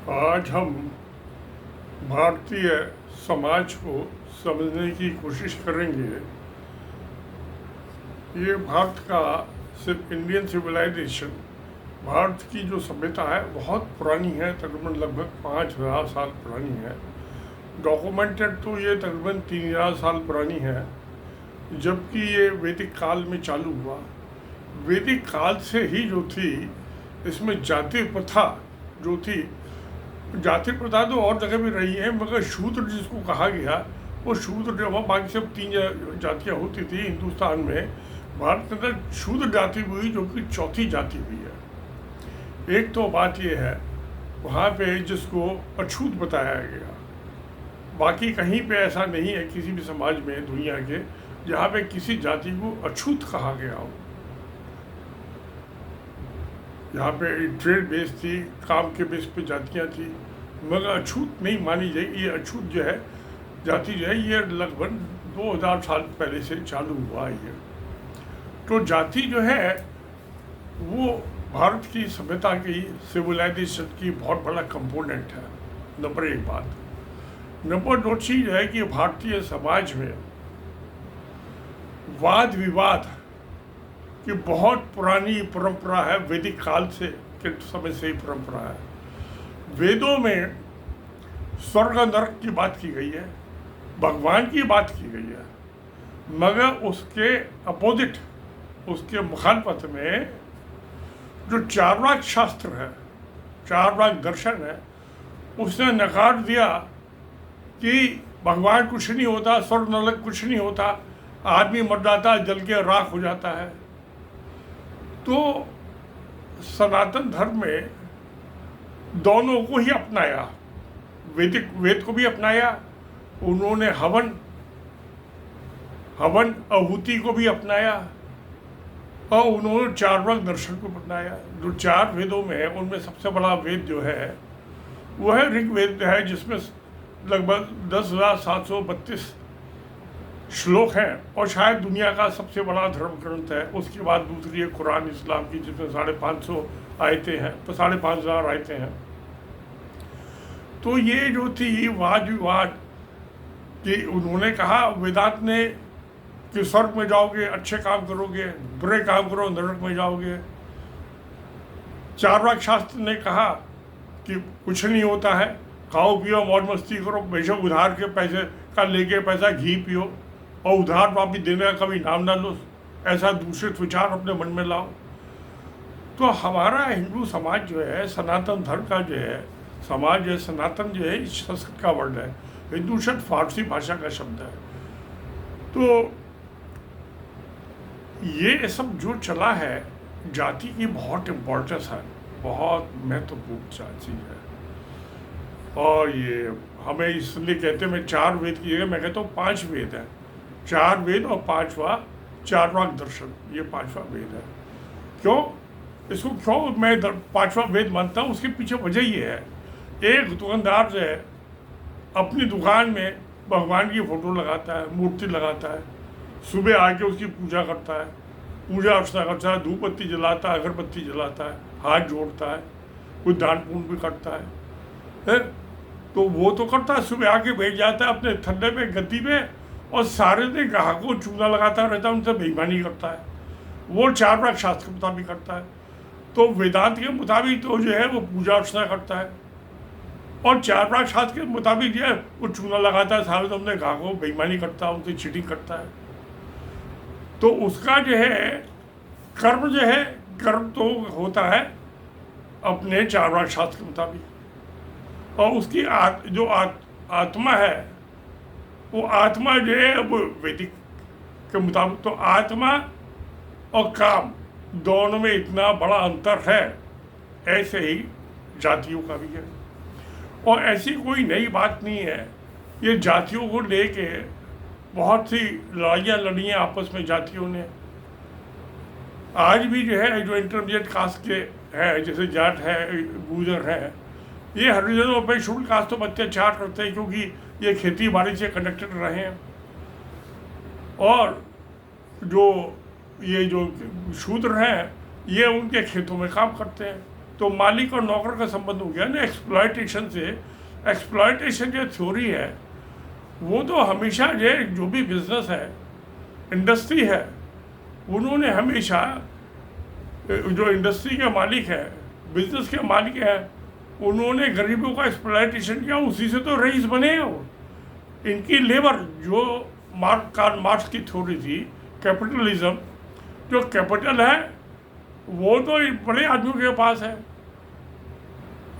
आज हम भारतीय समाज को समझने की कोशिश करेंगे। ये भारत का सिर्फ इंडियन सिविलाइजेशन, भारत की जो सभ्यता है बहुत पुरानी है, तकरीबन लगभग 5,000 साल पुरानी है। डॉक्यूमेंटेड तो ये तकरीबन 3,000 साल पुरानी है, जबकि ये वैदिक काल में चालू हुआ। वैदिक काल से ही जो थी, इसमें जाति प्रथा जो थी, जाति प्रथा तो और जगह भी रही है, मगर शूद्र जिसको कहा गया, वो शूद्र जो वह बाकी सब 3 जातियाँ होती थी हिंदुस्तान में, भारत के अंदर शूद्र जाति हुई जो कि चौथी जाति हुई है। एक तो बात ये है वहाँ पे जिसको अछूत बताया गया, बाकी कहीं पे ऐसा नहीं है किसी भी समाज में दुनिया के जहाँ पे किसी जाति को अछूत कहा गया हो। यहाँ पे ट्रेड बेस थी, काम के बेस पे जातियाँ थी, मगर अछूत नहीं मानी जाए। ये अछूत जो है जाति जो है, ये लगभग 2000 साल पहले से चालू हुआ है। तो जाति जो है वो भारत की सभ्यता की, सिविलाइजेशन की बहुत बड़ा कंपोनेंट है। नंबर एक बात। नंबर दो चीज़ है कि भारतीय समाज में वाद विवाद कि बहुत पुरानी परंपरा है, वैदिक काल से के समय से ही परंपरा है। वेदों में स्वर्ग नरक की बात की गई है, भगवान की बात की गई है, मगर उसके अपोजिट, उसके मुखालफत में जो चार्वाक शास्त्र है, चार्वाक दर्शन है, उसने नकार दिया कि भगवान कुछ नहीं होता, स्वर्ग नरक कुछ नहीं होता, आदमी मर जाता, जल के राख हो जाता है। तो सनातन धर्म में दोनों को ही अपनाया, वेद को भी अपनाया, उन्होंने हवन आहुति को भी अपनाया, और उन्होंने चार्वाक दर्शन को अपनाया। जो 4 वेदों में है, उनमें सबसे बड़ा वेद जो है वो है ऋग्वेद है, जिसमें लगभग 10,732 श्लोक हैं और शायद दुनिया का सबसे बड़ा धर्म ग्रंथ है। उसके बाद दूसरी है कुरान इस्लाम की, जिसमें 550 आयतें हैं, तो 5,500 आयतें हैं। तो ये जो थी वाद विवाद कि उन्होंने कहा, वेदांत ने, कि स्वर्ग में जाओगे अच्छे काम करोगे, बुरे काम करो नरक में जाओगे। चार्वाक शास्त्र ने कहा कि कुछ नहीं होता है, खाओ पियो मौज मस्ती करो, बेशक उधार के पैसे का लेके पैसा घी पियो और उधार वापस देने का कभी नाम ना लो, ऐसा दूषित विचार अपने मन में लाओ। तो हमारा हिंदू समाज जो है, सनातन धर्म का जो है समाज है, सनातन जो है संस्कृत का वर्ड है, हिंदू शब्द फारसी भाषा का शब्द है। तो ये सब जो चला है, जाति की बहुत इम्पोर्टेंस है, बहुत महत्वपूर्ण चीज़ है। और ये हमें इसलिए कहते हैं, मैं 4 वेद की जगह मैं कहता हूँ 5 वेद है। 4 वेद और 5वां चार्वाक दर्शन, ये 5वां वेद है। क्यों इसको क्यों मैं 5वां वेद मानता हूँ, उसके पीछे वजह ये है। एक दुकानदार जो है अपनी दुकान में भगवान की फोटो लगाता है, मूर्ति लगाता है, सुबह आके उसकी पूजा करता है, पूजा अर्चना करता है, धूप बत्ती जलाता है, अगरबत्ती जलाता है, हाथ जोड़ता है, कुछ दान पुण्य भी करता है। तो वो तो करता है, सुबह आके बैठ जाता है अपने ठंडे पे गद्दी पे और सारे दिन ग्राहकों को चूना लगाता रहता है, उनसे बेईमानी करता है। वो चार्वाक शास्त्र के मुताबिक करता है। तो वेदांत के मुताबिक तो जो है वो पूजा अर्चना करता है, और चार्वाक शास्त्र के मुताबिक जो है वो चूना लगाता है, सारे दिन अपने ग्राहकों को बेईमानी करता है, उनसे चीटिंग करता है। तो उसका जो है कर्म जो है, कर्म तो होता है अपने चार्वाक शास्त्र के मुताबिक, और उसकी जो आत्मा है, वो आत्मा जो है वो वैदिक के मुताबिक। तो आत्मा और काम दोनों में इतना बड़ा अंतर है, ऐसे ही जातियों का भी है। और ऐसी कोई नई बात नहीं है, ये जातियों को लेके बहुत सी लड़ाइयाँ लड़ी हैं आपस में जातियों ने। आज भी जो है, जो इंटरमीडिएट कास्ट के हैं, जैसे जाट है, गुजर है, ये हरिजनों पर शेड्यूल कास्टों पर अत्याचार करते हैं, क्योंकि ये खेती बाड़ी से कनेक्टेड रहे हैं। और जो ये जो शूद्र हैं, ये उनके खेतों में काम करते हैं, तो मालिक और नौकर का संबंध हो गया ना एक्सप्लॉयटेशन से। एक्सप्लॉयटेशन जो थ्योरी है वो तो हमेशा जो भी बिजनेस है, इंडस्ट्री है, उन्होंने हमेशा, जो इंडस्ट्री के मालिक है, बिजनेस के मालिक है, उन्होंने गरीबों का एक्सप्लॉयटेशन किया, उसी से तो रईस बने हैं वो। इनकी लेबर, जो कार्ल मार्क्स की थ्योरी थी कैपिटलिज्म, जो कैपिटल है वो तो बड़े आदमियों के पास है,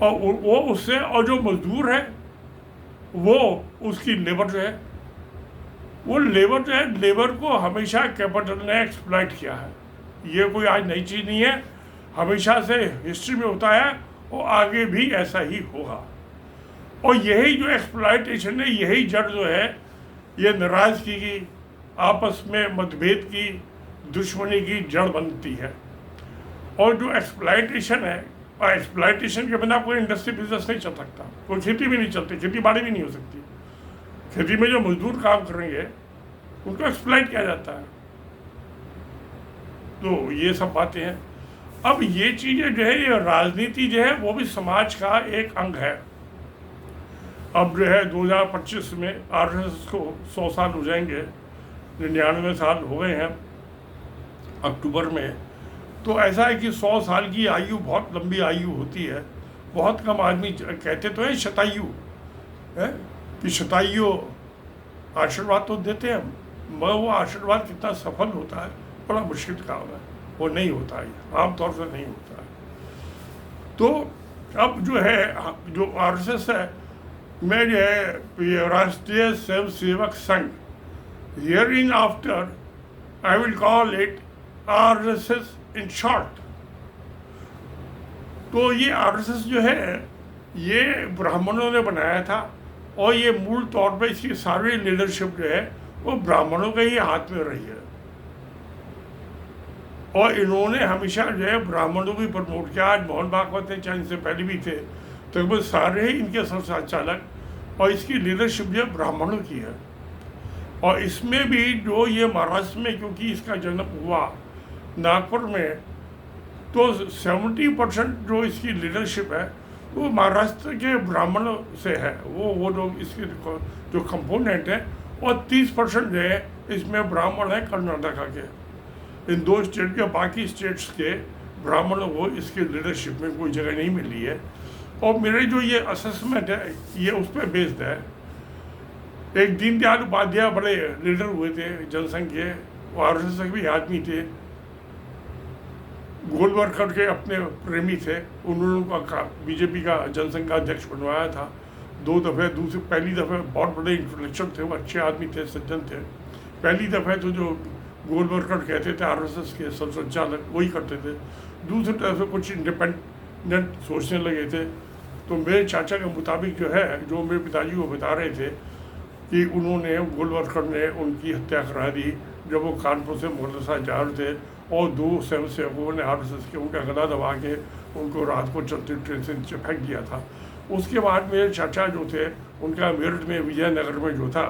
और वो उससे, और जो मजदूर है वो उसकी लेबर जो है, वो लेबर जो है, लेबर को हमेशा कैपिटल ने एक्सप्लॉइट किया है। ये कोई आज नई चीज़ नहीं है, हमेशा से हिस्ट्री में होता है और आगे भी ऐसा ही होगा। और यही जो एक्सप्लॉइटेशन है, यही जड़ जो है, ये नाराज़गी की, आपस में मतभेद की, दुश्मनी की जड़ बनती है। और जो एक्सप्लॉइटेशन है, और एक्सप्लॉइटेशन के बिना कोई इंडस्ट्री बिजनेस नहीं चल सकता, कोई खेती भी नहीं चलती, खेती बाड़ी भी नहीं हो सकती। खेती में जो मजदूर काम करेंगे उनको एक्सप्लॉइट किया जाता है। तो ये सब बातें हैं। अब ये चीज़ें जो है, ये राजनीति जो है वो भी समाज का एक अंग है। अब जो है 2025 में आरएसएस को 100 साल हो जाएंगे, 99 साल हो गए हैं अक्टूबर में। तो ऐसा है कि 100 साल की आयु बहुत लंबी आयु होती है। बहुत कम आदमी कहते तो हैं शतायु है, कि शतायु आशीर्वाद तो देते हैं, मगर वो आशीर्वाद कितना सफल होता है बड़ा मुश्किल काम है, वो नहीं होता है, आमतौर से नहीं होता है। तो अब जो है, जो आरएसएस है, मैं जो है राष्ट्रीय स्वयं Sevak Sangh, here in after I will call it RSS in short. तो ये आरएसएस जो है ये ब्राह्मणों ने बनाया था, और ये मूल तौर पे इसकी सारी लीडरशिप जो है वो ब्राह्मणों के ही हाथ में रही है। और इन्होंने हमेशा जो है ब्राह्मणों को प्रमोट किया। आज मोहन भागवत थे, चाहे इनसे पहले भी थे, तो वो सारे ही इनके संचालक, और इसकी लीडरशिप जो है ब्राह्मणों की है। और इसमें भी जो ये महाराष्ट्र में, क्योंकि इसका जन्म हुआ नागपुर में, तो 70% जो इसकी लीडरशिप है वो महाराष्ट्र के ब्राह्मणों से है। वो लोग इसके जो कंपोनेंट है, और 30% जो है इसमें ब्राह्मण है कर्नाटका के। इन 2 स्टेट के, बाकी स्टेट्स के ब्राह्मणों को इसकी लीडरशिप में कोई जगह नहीं मिली है। और मेरे जो ये असेसमेंट है ये उस पर बेस्ड है। एक दीनदयाल उपाध्याय बड़े लीडर हुए थे जनसंघ के, वो आरएसएस के भी आदमी थे, गोलवरकर के अपने प्रेमी थे, उन्होंने बीजेपी का जनसंघ का अध्यक्ष बनवाया था 2 दफ़े। पहली दफ़े बहुत बड़े इंटेलेक्चुअल थे, वो अच्छे आदमी थे, सज्जन थे। पहली दफ़े तो जो गोलवरकर कहते थे आरएसएस के सब संचालक वही करते थे, दूसरी तरफ से कुछ इंडिपेंडेंट सोचने लगे थे। तो मेरे चाचा के मुताबिक जो है, जो मेरे पिताजी को बता रहे थे कि उन्होंने, गोलवरकर ने उनकी हत्या करा दी जब वो कानपुर से मदरसा जा रहे थे, और 2 स्वयंसेवकों ने आरएसएस के उनका गला दबा के उनको रात को चलती ट्रेन से फेंक दिया था। उसके बाद मेरे चाचा जो थे, उनका मेरठ में विजयनगर में जो था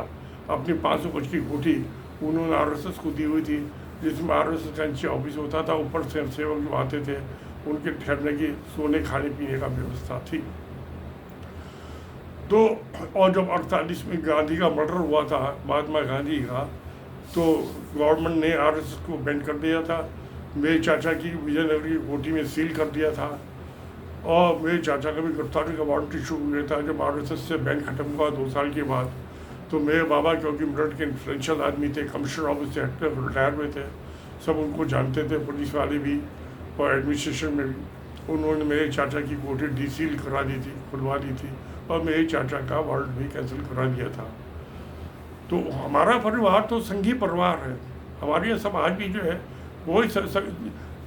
अपनी 500 गज की कोठी उन्होंने आरएसएस को दी हुई थी, जिसमें आरएसएस का नीचे ऑफिस होता था, ऊपर स्वयंसेवक जो आते थे उनके ठहरने की, सोने खाने पीने का व्यवस्था थी। तो और जब 48 में गांधी का मर्डर हुआ था, महात्मा गांधी का, तो गवर्नमेंट ने आरएसएस को बैन कर दिया था। मेरे चाचा की विजयनगर की कोठी में सील कर दिया था, और मेरे चाचा का भी गिरफ्तारी का वारंट इशू हुआ था जब आरएसएस से बैन खत्म हुआ 2 साल के बाद। तो मेरे बाबा, क्योंकि मेरठ के इन्फ्लुएंशियल आदमी थे, कमिश्नर ऑफिस से रिटायर हुए थे, सब उनको जानते थे, पुलिस वाले भी और एडमिनिस्ट्रेशन में भी। उन्होंने मेरे चाचा की कोठी डीसील करा दी थी, खुलवा दी थी, और मेरे चाचा का वारंट भी कैंसिल करा दिया था। तो हमारा परिवार तो संघी परिवार है। हमारी समाज भी जो है वो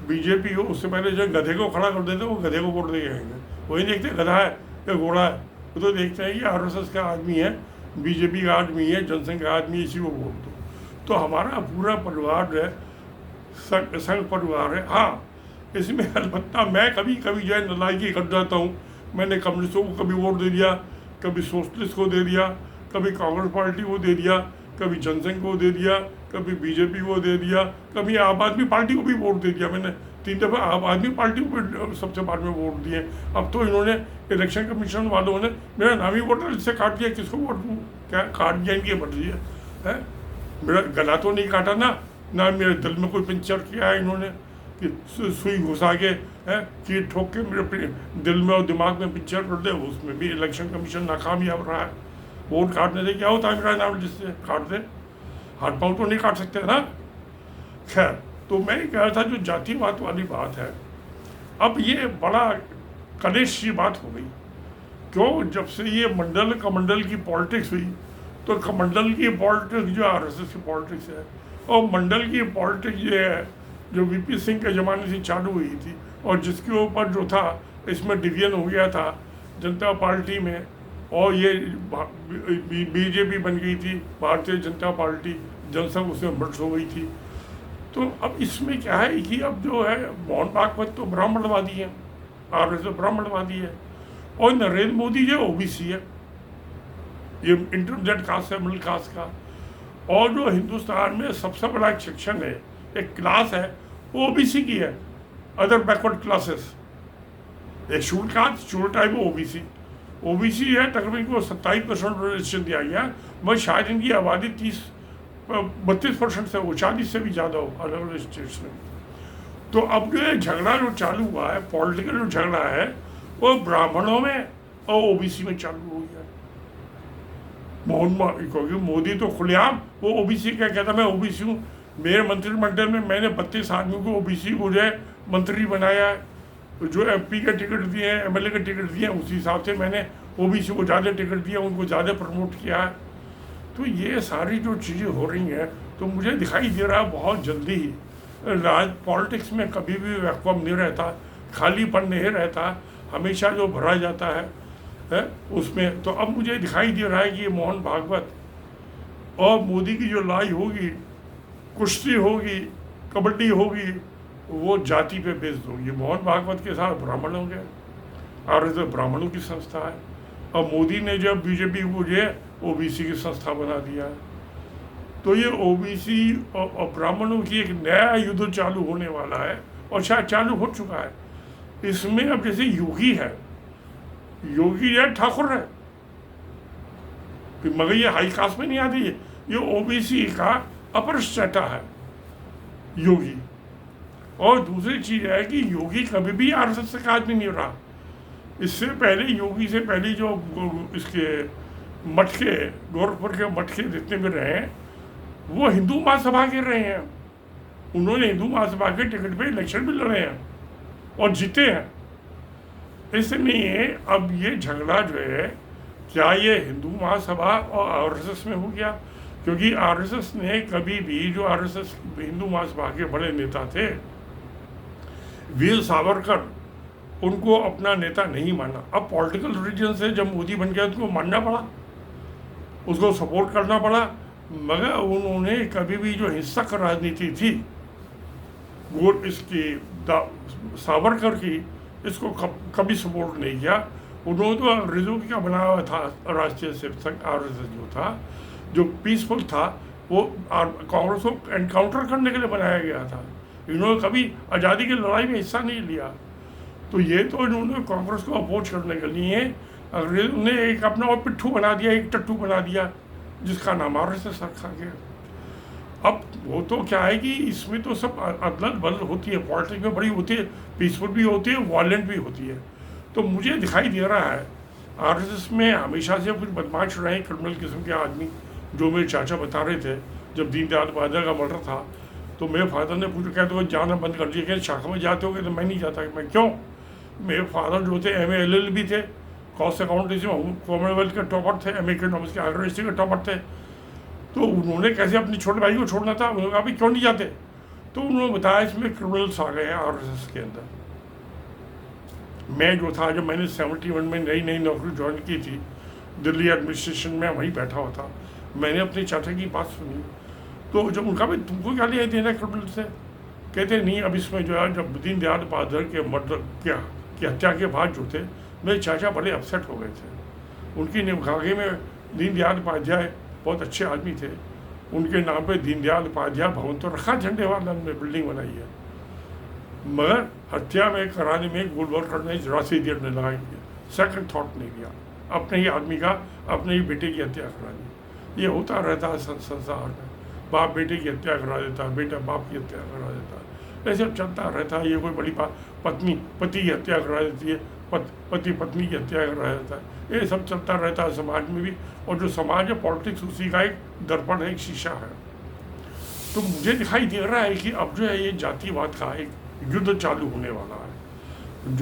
बीजेपी हो, उससे पहले जो गधे को खड़ा कर देते वो गधे को वोट दे जाएंगे। वही देखते गधा है या घोड़ा है, वो तो देखते हैं कि आरएसएस का आदमी है, बीजेपी का आदमी है, जनसंघ का आदमी है, इसी को वोट दो। तो हमारा पूरा परिवार जो है संघ परिवार है। हाँ, इसमें अलबत्ता मैं कभी कभी जो है नालायकी कर जाता हूँ। मैंने कम्युनिस्टों को कभी वोट दे दिया, कभी सोशलिस्ट को दे दिया, कभी कांग्रेस पार्टी को दे दिया, कभी जनसंघ को दे दिया, कभी बीजेपी को दे दिया, कभी आम आदमी पार्टी को भी वोट दे दिया मैंने। 3 दफ़ा आम आदमी पार्टी को सबसे बाद में वोट दिए। अब तो इन्होंने इलेक्शन कमीशन वालों ने मेरा नाम ही वोटर लिस्ट से काट दिया, किसको वोट दूँ, क्या काट दिया इनकी मर्जी है। मेरा गला तो नहीं काटा ना मेरे दिल में कोई पंचर किया है इन्होंने कि सुई घुसा के कीट ठोक के मेरे दिल में और दिमाग में पिक्चर कर दे। उसमें भी इलेक्शन कमीशन नाकामयाब रहा है। वोट काटने से क्या होता है, मेरा नाम लिस्ट से काट दे, हाथ पाँव तो नहीं काट सकते ना। खैर, तो मैं कह रहा था जो जातिवाद वाली बात है, अब ये बड़ा कलेश की बात हो गई। क्यों, जब से ये मंडल कमंडल की पॉलिटिक्स हुई, तो कमंडल की पॉलिटिक्स जो आरएसएस की पॉलिटिक्स है, और मंडल की पॉलिटिक्स ये है जो वीपी सिंह के ज़माने से चालू हुई थी, और जिसके ऊपर जो था इसमें डिवीजन हो गया था जनता पार्टी में, और ये बीजेपी बन गई थी, भारतीय जनता पार्टी, जनसंघ उसमें मर्ज हो गई थी। तो अब इसमें क्या है कि अब जो है मोहन भागवत तो ब्राह्मणवादी है, आरएसएस ब्राह्मणवादी है, और नरेंद्र मोदी जो ओबीसी है, ये इंटरमीडिएट कास्ट है, मिडिल कास्ट का। और जो हिंदुस्तान में सबसे बड़ा एक सेक्शन है, एक क्लास है, वो ओबीसी की है, अदर बैकवर्ड क्लासेस। एक schedule caste, schedule tribe, OBC है, तकरीबन को 27% रिजर्वेशन दिया गया। मैं शायद इनकी आबादी 32% से हो, 40 से भी ज़्यादा हो अलग अलग स्टेट्स में। तो अब जो झगड़ा जो चालू हुआ है, पॉलिटिकल जो झगड़ा है, वो ब्राह्मणों में और ओबीसी में चालू हो गया। क्योंकि मोदी तो खुलेआम वो ओबीसी का कहता, मैं ओबीसी हूँ, मेरे मंत्रिमंडल में मैंने 32 आदमियों को ओबीसी को जो है मंत्री बनाया है, जो एमपी के टिकट दिए हैं, एमएलए के टिकट दिए हैं, उसी हिसाब से मैंने ओबीसी को ज़्यादा टिकट दिया, उनको ज़्यादा प्रमोट किया है। तो ये सारी जो चीज़ें हो रही हैं, तो मुझे दिखाई दे रहा है बहुत जल्दी ही पॉलिटिक्स में कभी भी वैक्यूम नहीं रहता, खालीपन नहीं रहता, हमेशा जो भरा जाता है उसमें। तो अब मुझे दिखाई दे रहा है कि ये मोहन भागवत और मोदी की जो लड़ाई होगी, कुश्ती होगी, कबड्डी होगी, वो जाति पे बेस्ड होगी। मोहन भागवत के साथ ब्राह्मण होंगे, आरएसएस ब्राह्मणों की संस्था है, और मोदी ने जब बीजेपी को जो है ओबीसी की संस्था बना दिया है। तो ये ओबीसी और ब्राह्मणों की एक नया युद्ध चालू होने वाला है, और शायद चालू हो चुका है। इसमें अब जैसे योगी है, योगी है ठाकुर है, मगर ये हाई कास्ट में नहीं आती है, ये ओबीसी का अपर स्टेटा है योगी। और दूसरी चीज़ है कि योगी कभी भी आरएसएस का आदमी नहीं रहा। इससे पहले योगी से पहले जो इसके मटके, गोरखपुर के मटके जितने भी रहे हैं, वो हिंदू महासभा के रहे हैं। उन्होंने हिंदू महासभा के टिकट पे इलेक्शन भी लड़े हैं और जीते हैं। इसलिए अब ये झगड़ा जो है, क्या ये हिंदू महासभा और आरएसएस में हो गया? क्योंकि आरएसएस ने कभी भी, जो आरएसएस हिंदू महासभा के बड़े नेता थे वीर सावरकर, उनको अपना नेता नहीं माना। अब पॉलिटिकल रीजन से जब मोदी बन गया, उनको मानना पड़ा, उसको सपोर्ट करना पड़ा, मगर उन्होंने कभी भी जो हिंसक राजनीति थी वो इसकी सावरकर की, इसको कभी सपोर्ट नहीं किया। उन्होंने तो अंग्रेजों का बनाया हुआ था राष्ट्रीय सेवक संघ, आरएसएस जो था, जो पीसफुल था, वो कांग्रेस को एनकाउंटर करने के लिए बनाया गया था। इन्होंने कभी आज़ादी की लड़ाई में हिस्सा नहीं लिया। तो ये तो इन्होंने कांग्रेस को अपोज करने के लिए अंग्रेजों ने एक अपना और पिट्ठू बना दिया, एक टट्टू बना दिया, जिसका नाम आरएसएस रखा गया। अब वो तो क्या है कि इसमें तो सब अदल बदल होती है, पॉलिटिक्स में बड़ी होती है, पीसफुल भी होती है, वायलेंट भी होती है। तो मुझे दिखाई दे रहा है आरएसएस में हमेशा से कुछ बदमाश रहे, क्रिमिनल किस्म के आदमी, जो मेरे चाचा बता रहे थे। जब दीनदयाल उपाध्याय का मर्डर था, तो मेरे फादर ने पूछा, कहते हो जाना बंद कर दिया, क्या शाखा में जाते हो? तो मैं नहीं जाता। मैं क्यों? मेरे फादर जो थे MA LLB थे, कॉस्ट अकाउंटेंसी में कॉमनवेल्थ के टॉपर थे, MA इकोनॉमिक्स के यूनिवर्सिटी के टॉपर थे। तो उन्होंने कैसे अपने छोटे भाई को छोड़ना था? उन्होंने कहा भाई क्यों नहीं जाते? तो उन्होंने बताया इसमें क्रिमिनल्स आ गए हैं आरएसएस के अंदर। मैं जो था, जब मैंने 71 में नई नौकरी ज्वाइन की थी दिल्ली एडमिनिस्ट्रेशन में, वहीं बैठा हुआ था, मैंने अपने चाचा की बात सुनी। तो जब उनका भाई तुमको क्या लिया देना क्रिमिनल से? कहते नहीं, अब इसमें जो है, जब दीनदयाल उपाध्याय के मर्डर की हत्या के बाद जो थे, मेरे चाचा बड़े अपसेट हो गए थे। उनकी निभागे में दीनदयाल उपाध्याय बहुत अच्छे आदमी थे, उनके नाम पे दीनदयाल उपाध्याय भवन तो रखा, झंडे वाला में बिल्डिंग बनाई है। मगर हत्या में कराने में गोलवलकर ने जरा सी देर नहीं लगाई, सेकंड थॉट नहीं दिया, अपने ही आदमी का, अपने ही बेटे की हत्या करा दी। ये होता रहता है संसार में, बाप बेटे की हत्या करा देता है, बेटा बाप की हत्या करा देता है, ऐसे चलता रहता है। ये कोई बड़ी बात, पत्नी पति की हत्या करा देती है, पति पत्नी की हत्या करा देता है, ये सब चलता रहता है समाज में भी। और जो समाज है, पॉलिटिक्स, उसी का एक दर्पण है, एक शीशा है। तो मुझे दिखाई दे रहा है कि अब जो है ये जातिवाद का एक युद्ध चालू होने वाला है।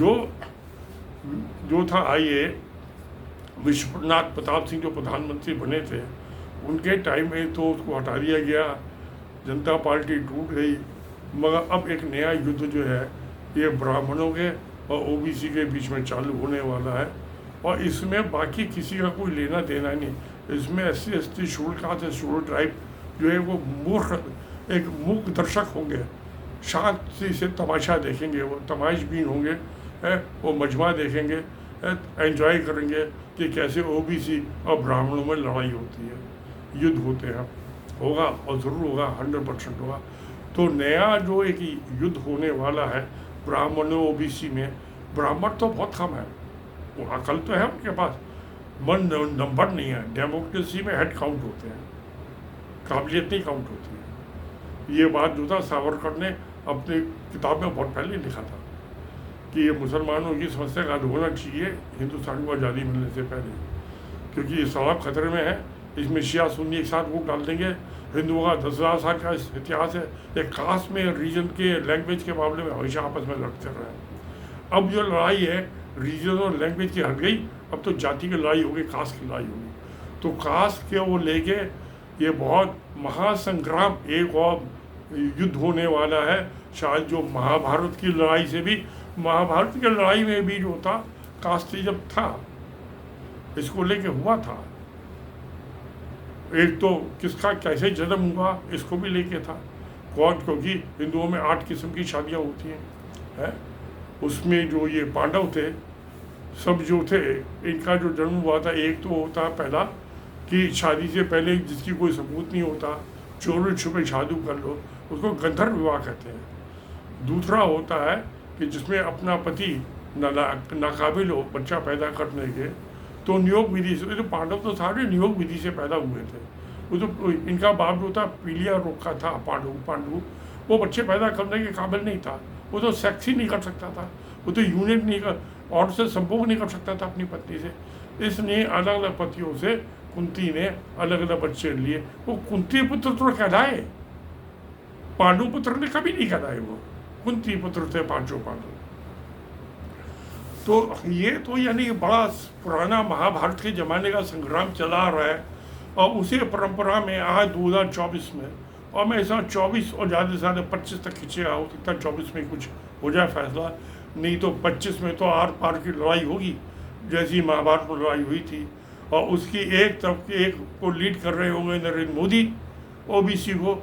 जो था ये विश्वनाथ प्रताप सिंह जो प्रधानमंत्री बने थे, उनके टाइम में तो उसको हटा दिया गया, जनता पार्टी टूट गई। मगर अब एक नया युद्ध जो है ये ब्राह्मणों के और ओबीसी के बीच में चालू होने वाला है, और इसमें बाकी किसी का कोई लेना देना नहीं। इसमें SC ST शेड्यूल कास्ट है, शेड्यूल ट्राइब जो है वो एक मूक दर्शक होंगे, शांति से तमाशा देखेंगे, वो तमाशबीन होंगे, वो मजमा देखेंगे, एंजॉय करेंगे कि कैसे ओबीसी और ब्राह्मणों में लड़ाई होती है, युद्ध होते हैं। होगा और ज़रूर होगा, 100% होगा। तो नया जो एक युद्ध होने वाला है ब्राह्मणों ओबीसी में, ब्राह्मण तो बहुत कम है, वो अकल तो है उनके पास, मन नंबर नहीं है। डेमोक्रेसी में हेड काउंट होते हैं, काबिलियत नहीं काउंट होती है। ये बात जो था सावरकर ने अपनी किताब में बहुत पहले लिखा था कि ये मुसलमानों की समस्या का हल होना चाहिए हिंदुस्तान को आज़ादी मिलने से पहले, क्योंकि ये सवाब खतरे में है। इसमें शिया सुन्नी एक साथ वोट डाल देंगे। हिंदुओं का 10,000 साल का इतिहास है, एक कास्ट में, रीजन के, लैंग्वेज के मामले में हमेशा आपस में लड़ते रहे हैं। अब जो लड़ाई है रीजन और लैंग्वेज की हट गई, अब तो जाति की लड़ाई होगी, कास्ट की लड़ाई होगी। तो कास्ट के वो लेके ये बहुत महासंग्राम, एक और युद्ध होने वाला है। शायद जो महाभारत की लड़ाई से भी, महाभारत की लड़ाई में भी जो था कास्टिज्म था, इसको लेके हुआ था। एक तो किसका कैसे जन्म हुआ इसको भी लेके था, कौन, क्योंकि हिंदुओं में 8 किस्म की शादियाँ होती हैं, उसमें जो ये पांडव थे, सब जो थे, इनका जो जन्म हुआ था, एक तो होता है पहला कि शादी से पहले जिसकी कोई सबूत नहीं होता, चोरी छुपे शादी कर लो, उसको गंधर्व विवाह कहते हैं। दूसरा होता है कि जिसमें अपना पति नाकाबिल हो बच्चा पैदा करने के, तो नियोग विधि से, तो पांडव तो सारे नियोग विधि से पैदा हुए थे। वो तो इनका बाप जो था पीलिया रोग का था, पांडु, वो बच्चे पैदा करने के काबिल नहीं था, वो तो सेक्स ही नहीं कर सकता था, वो तो यूनिट नहीं कर, और से संभोग नहीं कर सकता था अपनी पत्नी से। इसलिए अलग अलग पतियों से कुंती ने अलग अलग बच्चे लिए। वो कुंती पुत्र तो कहलाए, पांडु पुत्र ने कभी नहीं कहलाए, वो कुंती पुत्र थे पांचों पांडव। तो ये तो यानी बड़ा पुराना महाभारत के ज़माने का संग्राम चला रहा है, और उसी परंपरा में आज 2024 में, और मैं ऐसा 24 और ज़्यादा से ज़्यादा 25 तक खींचेगा, हो सकता है 24 में कुछ हो जाए फैसला, नहीं तो 25 में तो आर पार की लड़ाई होगी, जैसी महाभारत में लड़ाई हुई थी। और उसकी एक तरफ के एक को लीड कर रहे होंगे नरेंद्र मोदी ओबीसी को,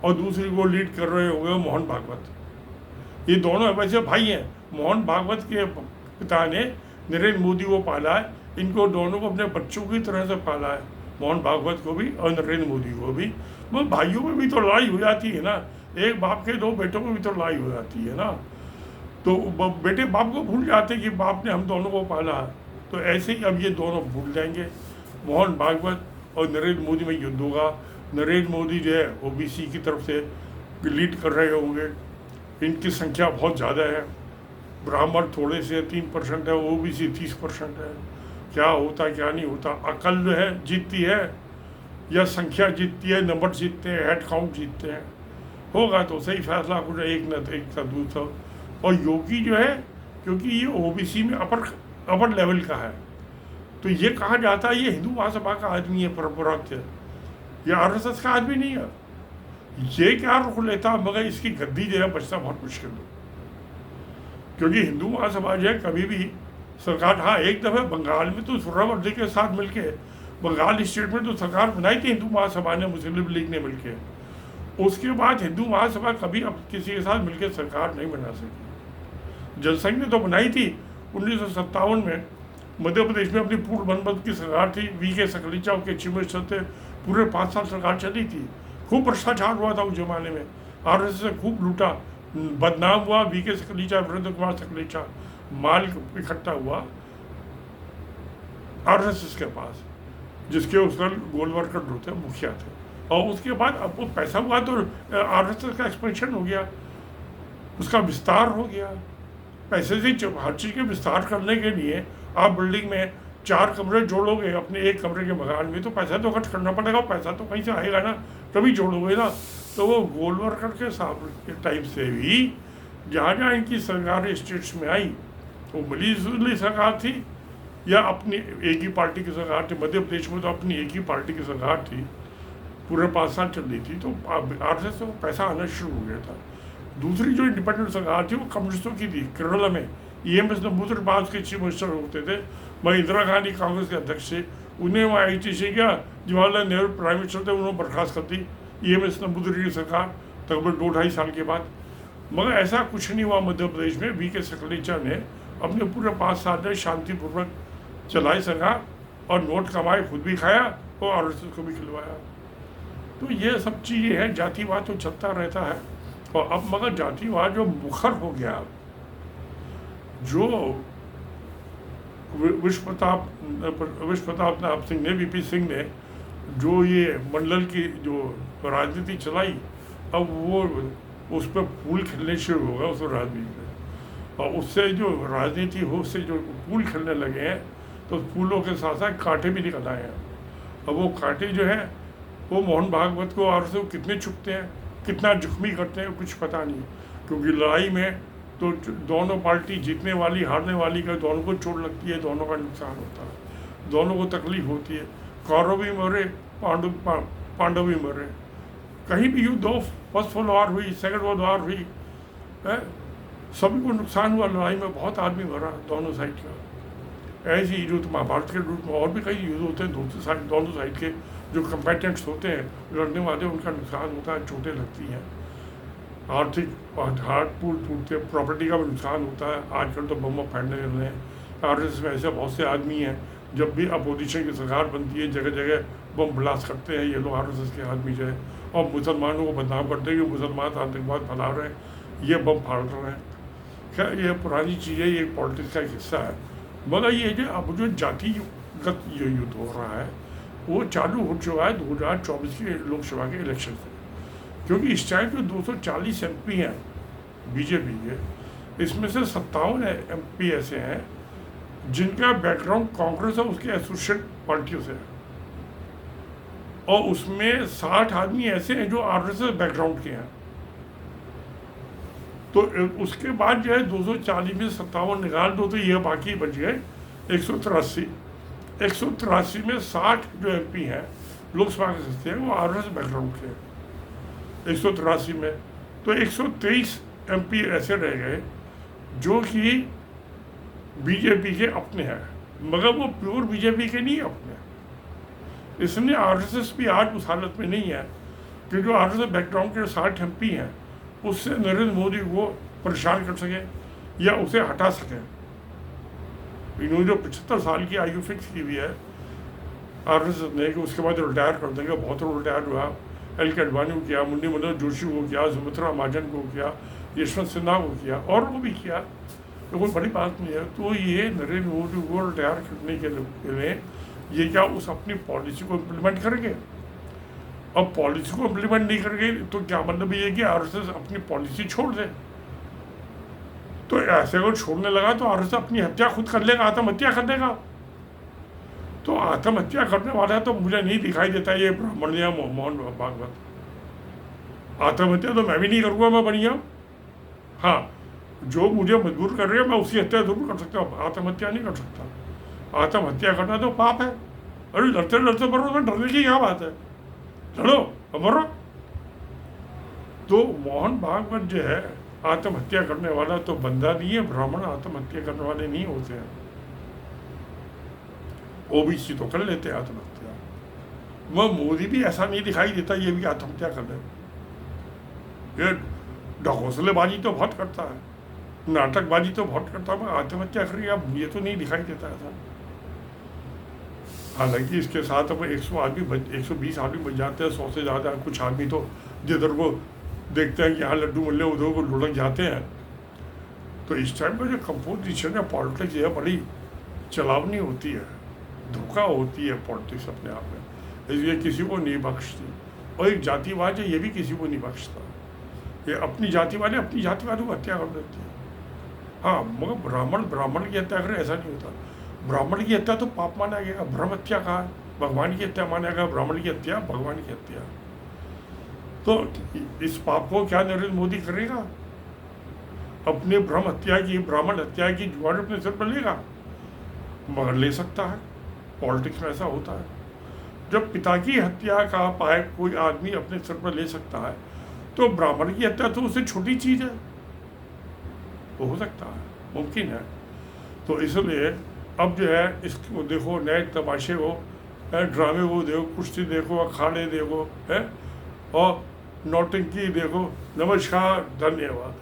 और दूसरी को लीड कर रहे होंगे मोहन भागवत। ये दोनों वैसे भाई हैं। मोहन भागवत के पिता ने नरेंद्र मोदी को पाला है, इनको दोनों को अपने बच्चों की तरह से पाला है, मोहन भागवत को भी और नरेंद्र मोदी को भी। मतलब भाइयों में भी तो लड़ाई हो जाती है ना, एक बाप के 2 बेटों में भी तो लड़ाई हो जाती है ना। तो बेटे बाप को भूल जाते कि बाप ने हम दोनों को पाला है। तो ऐसे ही अब ये दोनों भूल जाएंगे। मोहन भागवत और नरेंद्र मोदी में युद्ध होगा। नरेंद्र मोदी जो है ओबीसी की तरफ से लीड कर रहे होंगे, इनकी संख्या बहुत ज़्यादा है, ब्राह्मण थोड़े से 3% है, ओबीसी 30% है। क्या होता क्या नहीं होता, अकल जो है जीतती है या संख्या जीतती है, नंबर जीतते हैं, हेड काउंट जीतते हैं। होगा तो सही फैसला कुछ एक न एक था दूसरा। और योगी जो है, क्योंकि ये ओबीसी में अपर लेवल का है, तो ये कहा जाता है ये हिंदू महासभा का आदमी है, परंपरा से, ये RSS का आदमी नहीं है। ये क्या रुख लेता, मगर इसकी गद्दी जो है बचना बहुत मुश्किल है, क्योंकि हिंदू महासभा जो है कभी भी सरकार, हाँ एक दफ़े बंगाल में तो सुहरावर्दी के साथ मिलके, बंगाल स्टेट में तो सरकार बनाई थी हिंदू महासभा ने, मुस्लिम लीग ने मिलके। उसके बाद हिंदू महासभा कभी अब किसी के साथ मिलके सरकार नहीं बना सकी। जनसंघ ने तो बनाई थी 1957 में, मध्य प्रदेश में अपनी पूर्ण बनमत की सरकार थी, VK सकलीचा के चीफ मिनिस्टर थे, पूरे 5 साल सरकार चली थी। खूब भ्रष्टाचार हुआ था उस जमाने में, RSS से खूब लूटा, बदनाम हुआ वीके सकलीचा, वीरेंद्र कुमार सकलीचा, माल इकट्ठा हुआ आरएसएस के पास, जिसके उसका गोल वर्कर जो थे मुखिया थे, और उसके बाद अब वो पैसा हुआ तो आरएसएस का एक्सपेंशन हो गया, उसका विस्तार हो गया। पैसे से हर चीज़ के विस्तार करने के लिए आप बिल्डिंग में 4 कमरे जोड़ोगे अपने 1 कमरे के मकान में, तो पैसा तो खर्च करना पड़ेगा, पैसा तो कहीं से आएगा ना, तभी जोड़ोगे ना। तो वो गोल वर्कर के साथ के टाइम से भी जहाँ जहाँ इनकी सरकार स्टेट्स में आई, वो मिली जुली सरकार थी या अपनी एक ही पार्टी की सरकार थी। मध्य प्रदेश में तो अपनी एक ही पार्टी की सरकार थी, पूरे 5 साल चल रही थी, तो आरएसएस से पैसा आना शुरू हो गया था। दूसरी जो इंडिपेंडेंट सरकार थी वो कम्युनिस्टों की थी। केरला में EMS नंबूदिरपाद के चीफ मिनिस्टर होते थे, वह इंदिरा गांधी कांग्रेस के अध्यक्ष थे, उन्हें वहाँ ITC किया, जवाहरलाल नेहरू प्राइम मिनिस्टर थे, उन्होंने बर्खास्त कर दी EMS नंबूदिर की सरकार तकरीबन 2-2.5 साल के बाद। मगर ऐसा कुछ नहीं हुआ मध्य प्रदेश में। वीके सकलीचा ने अपने पूरे 5 साल में शांतिपूर्वक चलाई सरकार, और नोट कमाए, खुद भी खाया और आरएसएस को भी खिलवाया। तो ये सब चीज़ें हैं, जातिवाद तो चलता रहता है। और अब मगर जातिवाद जो मुखर हो गया, जो विश्व प्रताप नाथ सिंह ने, VP सिंह ने जो ये मंडल की जो राजनीति चलाई, अब वो उस पर फूल खिलने शुरू हो गए उस राजनीति में, और उससे जो राजनीति हो, उससे जो फूल खिलने लगे हैं, तो फूलों के साथ साथ कांटे भी निकल आए हैं। अब वो कांटे जो है वो मोहन भागवत को और से कितने चुभते हैं, कितना जख्मी करते हैं, कुछ पता नहीं। क्योंकि लड़ाई में तो दोनों पार्टी, जीतने वाली हारने वाली का, दोनों को चोट लगती है, दोनों का नुकसान होता है, दोनों को तकलीफ होती है। कौरव भी मरे, पांडव भी मरे, कहीं भी युद्ध हो, फर्स्ट वर्ल्ड वॉर हुई, सेकंड वर्ल्ड वॉर हुई है, सभी को नुकसान हुआ। लड़ाई में बहुत आदमी मरा दोनों साइड का। ऐसे ही युद्ध महाभारत के रूप में और भी कई युद्ध होते हैं, दोनों साइड के जो कंपेटेंट्स होते हैं, लड़ने वाले, उनका नुकसान होता है, चोटें लगती हैं, आर्थिक हाथ टूटते, प्रॉपर्टी का भी नुकसान होता है। आजकल तो बम फैलने लग रहे हैं। आरएसएस में ऐसे बहुत से आदमी हैं, जब भी अपोजिशन की सरकार बनती है, जगह जगह बम ब्लास्ट करते हैं ये लोग, आरएसएस के आदमी जो है, और मुसलमानों को बदनाम करते हैं कि मुसलमान आतंकवाद फैला रहे हैं, ये बम फाड़ रहे हैं। खैर ये पुरानी चीज़ें, ये पॉलिटिक्स का एक हिस्सा है। मगर ये जो अब जो जातिगत ये युद्ध हो रहा है, वो चालू हो चुका है 2024 के लोकसभा के इलेक्शन से। क्योंकि इस टाइम जो 240 MP हैं बीजेपी के, इसमें से 57 MP ऐसे हैं जिनका बैकग्राउंड कांग्रेस और उसके एसोसिएट पार्टियों से है, और उसमें 60 आदमी ऐसे हैं जो आरएसएस बैकग्राउंड के हैं। तो उसके बाद जो है 240 में 57 निकाल दो, तो ये बाकी बच गए 183। 183 में 60 जो MP हैं लोकसभा के सदस्य हैं, वो आरएसएस बैकग्राउंड के हैं 183 में। तो 123 MP ऐसे रह गए जो कि बीजेपी के अपने हैं, मगर वो प्योर बीजेपी के नहीं अपने। इसलिए आरएसएस भी आज उस हालत में नहीं है कि जो आरएसएस बैकग्राउंड के 60 MP हैं उससे नरेंद्र मोदी को परेशान कर सके या उसे हटा सके। इन्होंने जो 75 साल की आयु फिक्स की हुई है आरएसएस ने कि उसके बाद रिटायर कर देंगे, बहुत लोग रिटायर हुआ। एल के अडवाणी को किया, मुरली मनोहर जोशी को किया, सुमित्रा महाजन को किया, यशवंत सिन्हा को किया, और वो भी किया, तो कोई बड़ी बात नहीं है। तो ये नरेंद्र मोदी को रिटायर करने के लिए ये क्या उस अपनी पॉलिसी को इम्प्लीमेंट करेंगे? अब पॉलिसी को इम्प्लीमेंट नहीं करेंगे तो क्या मतलब ये कि आरएसएस अपनी पॉलिसी छोड़ दे? तो ऐसे अगर छोड़ने लगा तो आरएसएस अपनी हत्या खुद कर लेगा, आत्महत्या कर लेगा। तो आत्महत्या करने वाला तो मुझे नहीं दिखाई देता ये ब्राह्मण या मोहन भागवत। आत्महत्या तो मैं भी नहीं करूँगा, मैं बढ़िया। हाँ, जो मुझे मजबूर कर रहे हैं मैं उसकी हत्या जरूर कर सकता हूँ, आत्महत्या नहीं कर सकता। आत्महत्या करना तो पाप है। अरे लड़ते लड़ते मरो तो डरने की क्या बात है, लड़ो मरो। तो मोहन भागवत जो है आत्महत्या करने वाला तो बंदा नहीं है, ब्राह्मण आत्महत्या करने वाले नहीं होते हैं। ओबीसी तो कर लेते हैं आत्महत्या, वह मोदी भी ऐसा नहीं दिखाई देता ये भी आत्महत्या कर ले। ये ढकोसलेबाजी तो बहुत करता है, नाटकबाजी तो बहुत करता है, आत्महत्या करेगा ये तो नहीं दिखाई देता ऐसा। हालांकि इसके साथ अब 100 आदमी 120 आदमी बच जाते हैं, 100 से ज़्यादा। कुछ आदमी तो जिधर को देखते हैं कि यहाँ लड्डू मल्ले उधर को लुढ़क जाते हैं। तो इस टाइम पर जो कंपोजिशन है पॉलिटिक्स है बड़ी चलावनी होती है, धोखा होती है पॉलिटिक्स अपने आप में, इसलिए किसी को नहीं बख्शती। और एक जातिवाद है, ये भी किसी को नहीं बख्शता। ये अपनी जाति वाले अपनी जाति वालों को हत्या कर देते हैं। हाँ, मगर ब्राह्मण की हत्या करें ऐसा नहीं होता। ब्राह्मण की हत्या तो पाप माना गया, ब्रह्म हत्या कहा है, भगवान की हत्या माना गया, ब्राह्मण की हत्या भगवान की हत्या। तो इस पाप को क्या नरेंद्र मोदी करेगा? अपने ब्राह्मण हत्या की जुआन अपने सिर पर लेगा? मगर ले सकता है, पॉलिटिक्स में ऐसा होता है। जब पिता की हत्या का पाप कोई आदमी अपने सिर पर ले सकता है, तो ब्राह्मण की हत्या तो उससे छोटी चीज़ है, वो हो सकता है, मुमकिन है। तो इसलिए अब जो है इसको देखो, नए तमाशे हो, ड्रामे वो देखो, कुश्ती देखो, अखाड़े देखो, है, और नौटंकी देखो। नमस्कार, धन्यवाद।